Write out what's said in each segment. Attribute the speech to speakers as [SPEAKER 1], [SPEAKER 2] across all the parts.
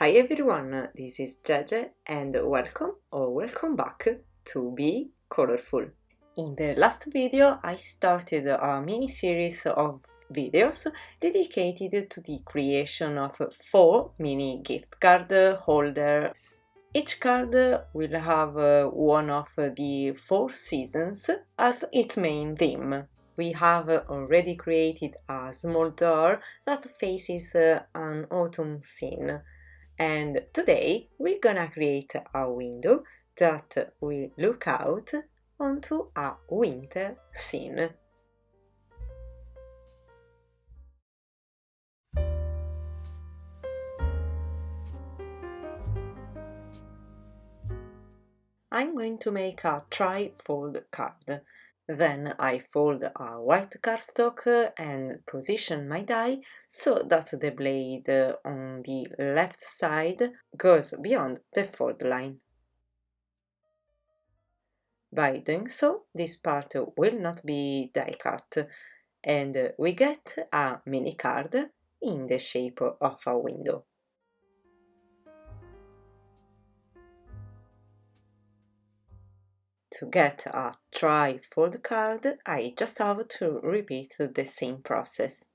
[SPEAKER 1] Hi everyone, this is Jeje and welcome or welcome back to Be Colorful. In the last video I started a mini-series of videos dedicated to the creation of 4 mini gift card holders. Each card will have one of the 4 seasons as its main theme. We have already created a small door that faces an autumn scene. And today we're gonna create a window that will look out onto a winter scene. I'm going to make a tri-fold card. Then I fold a white cardstock and position my die so that the blade on the left side goes beyond the fold line. By doing so, this part will not be die cut, and we get a mini card in the shape of a window. To get a tri-fold card, I just have to repeat the same process.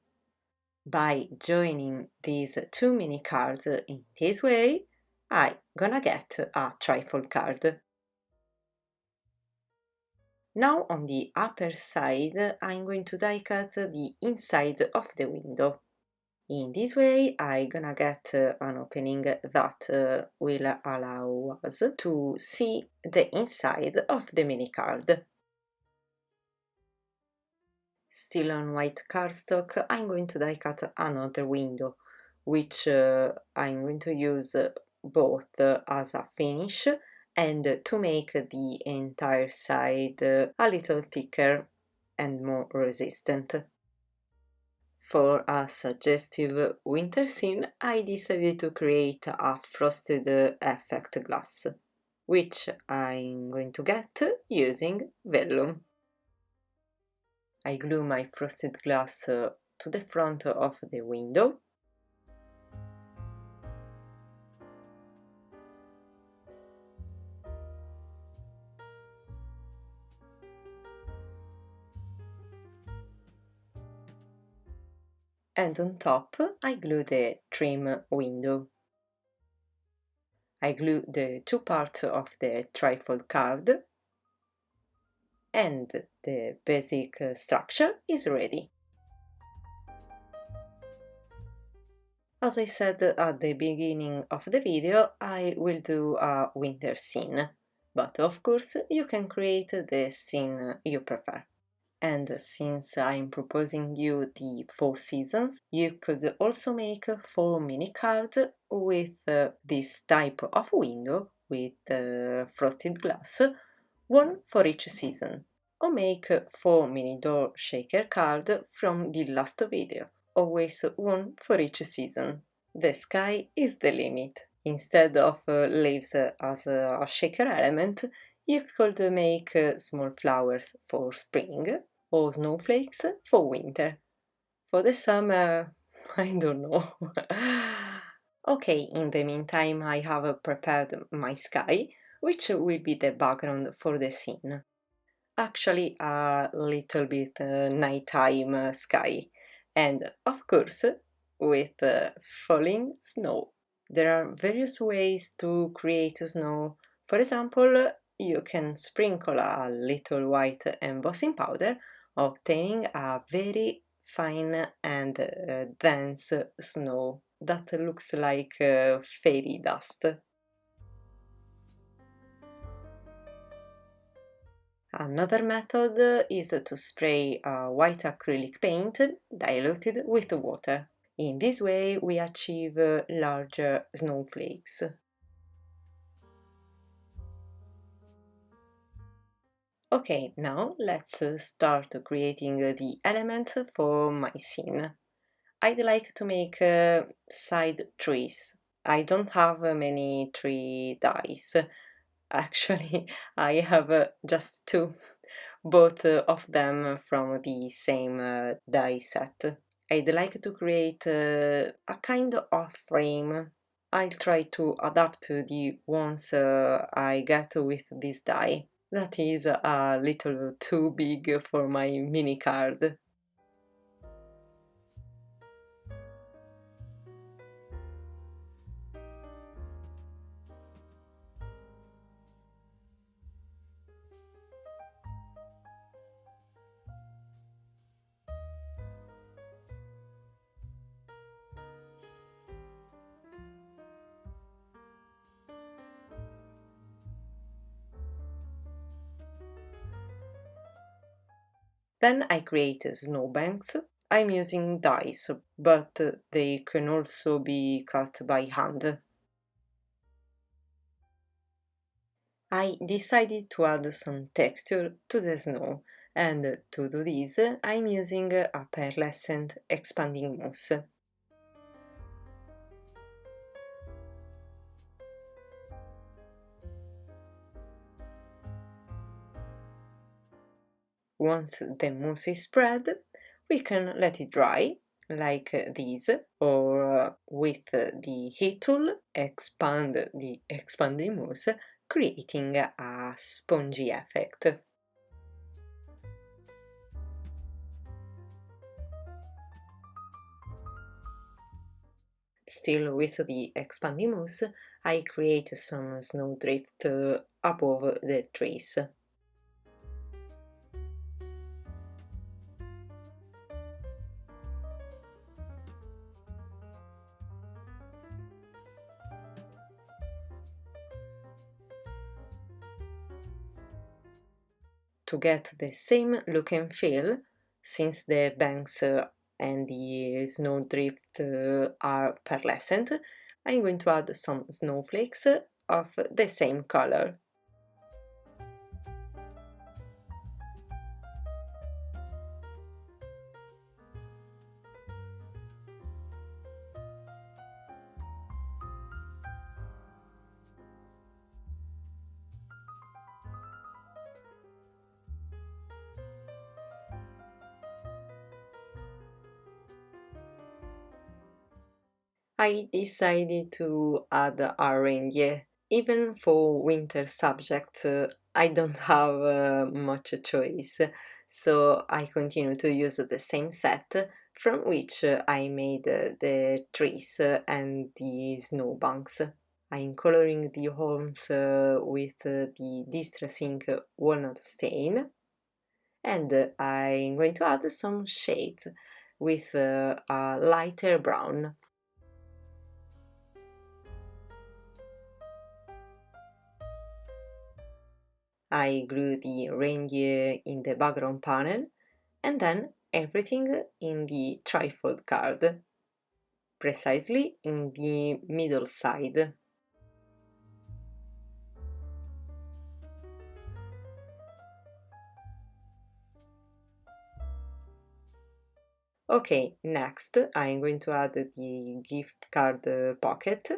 [SPEAKER 1] By joining these 2 mini cards in this way, I'm gonna get a tri-fold card. Now on the upper side, I'm going to die cut the inside of the window. In this way, I'm gonna get an opening that will allow us to see the inside of the mini card. Still on white cardstock, I'm going to die cut another window, which I'm going to use both as a finish and to make the entire side a little thicker and more resistant. For a suggestive winter scene, I decided to create a frosted effect glass, which I'm going to get using vellum. I glue my frosted glass to the front of the window. And on top I glue the trim window. I glue the 2 parts of the trifold card and the basic structure is ready. As I said at the beginning of the video, I will do a winter scene, but of course you can create the scene you prefer. And since I'm proposing you the 4 seasons, you could also make 4 mini cards with this type of window with frosted glass, one for each season. Or make 4 mini door shaker cards from the last video, always one for each season. The sky is the limit. Instead of leaves as a shaker element, you could make small flowers for spring or snowflakes for winter. For the summer, I don't know. Okay, in the meantime, I have prepared my sky, which will be the background for the scene. Actually, a little bit nighttime sky, and of course, with falling snow. There are various ways to create snow. For example, you can sprinkle a little white embossing powder, obtaining a very fine and dense snow that looks like fairy dust. Another method is to spray white acrylic paint diluted with water. In this way, we achieve larger snowflakes. Okay, now let's start creating the element for my scene. I'd like to make side trees. I don't have many tree dies. Actually, I have just 2, both of them from the same die set. I'd like to create a kind of frame I'll try to adapt to the ones I get with this die. That is a little too big for my mini card. Then I create snowbanks. I'm using dies, but they can also be cut by hand. I decided to add some texture to the snow, and to do this I'm using a pearlescent expanding mousse. Once the mousse is spread, we can let it dry, like this, or with the heat tool, expand the expanding mousse, creating a spongy effect. Still with the expanding mousse, I create some snowdrift above the trees. To get the same look and feel, since the banks and the snowdrift are pearlescent, I'm going to add some snowflakes of the same color. I decided to add a reindeer. Even for winter subject, I don't have much choice, so I continue to use the same set from which I made the trees and the snowbanks. I'm coloring the horns with the distressing walnut stain, and I'm going to add some shades with a lighter brown. I glue the reindeer in the background panel and then everything in the trifold card, precisely in the middle side. Okay, next I'm going to add the gift card pocket.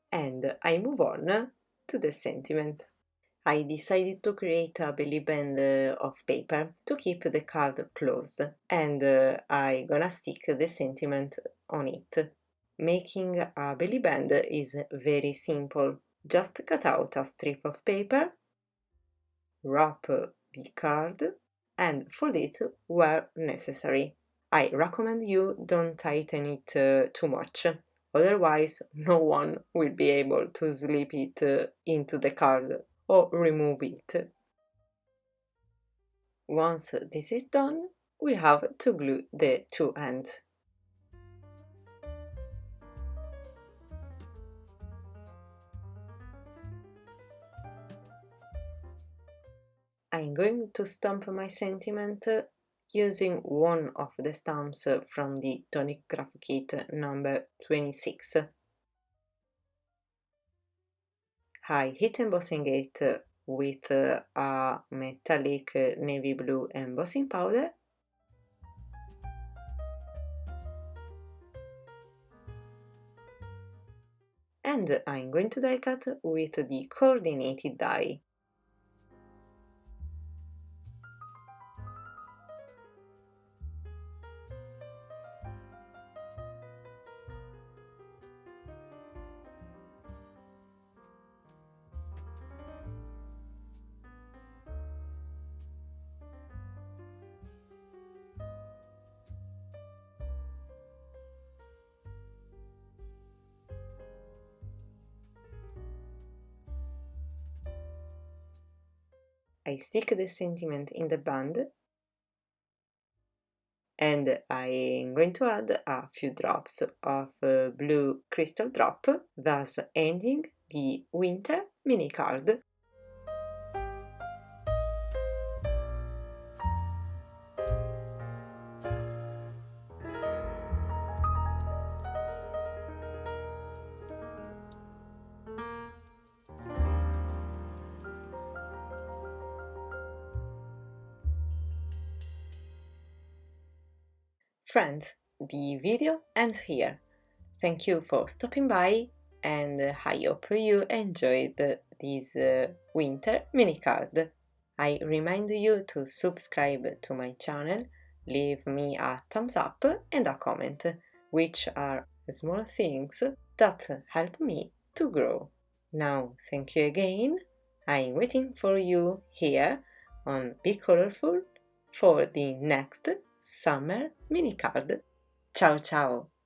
[SPEAKER 1] And I move on to the sentiment. I decided to create a belly band of paper to keep the card closed, and I gonna stick the sentiment on it. Making a belly band is very simple. Just cut out a strip of paper, wrap the card, and fold it where necessary. I recommend you don't tighten it too much, otherwise no one will be able to slip it into the card or remove it. Once this is done, we have to glue the two ends. I'm going to stamp my sentiment using one of the stamps from the Tonic Graph Kit number 26. I hit embossing it with a metallic navy blue embossing powder and I'm going to die cut with the coordinated die. I stick the sentiment in the band and I'm going to add a few drops of blue crystal drop, thus ending the winter mini card. Friends, the video ends here. Thank you for stopping by and I hope you enjoyed this winter mini card. I remind you to subscribe to my channel, leave me a thumbs up and a comment, which are small things that help me to grow. Now, thank you again. I'm waiting for you here on Be Colorful for the next summer mini card. Ciao ciao!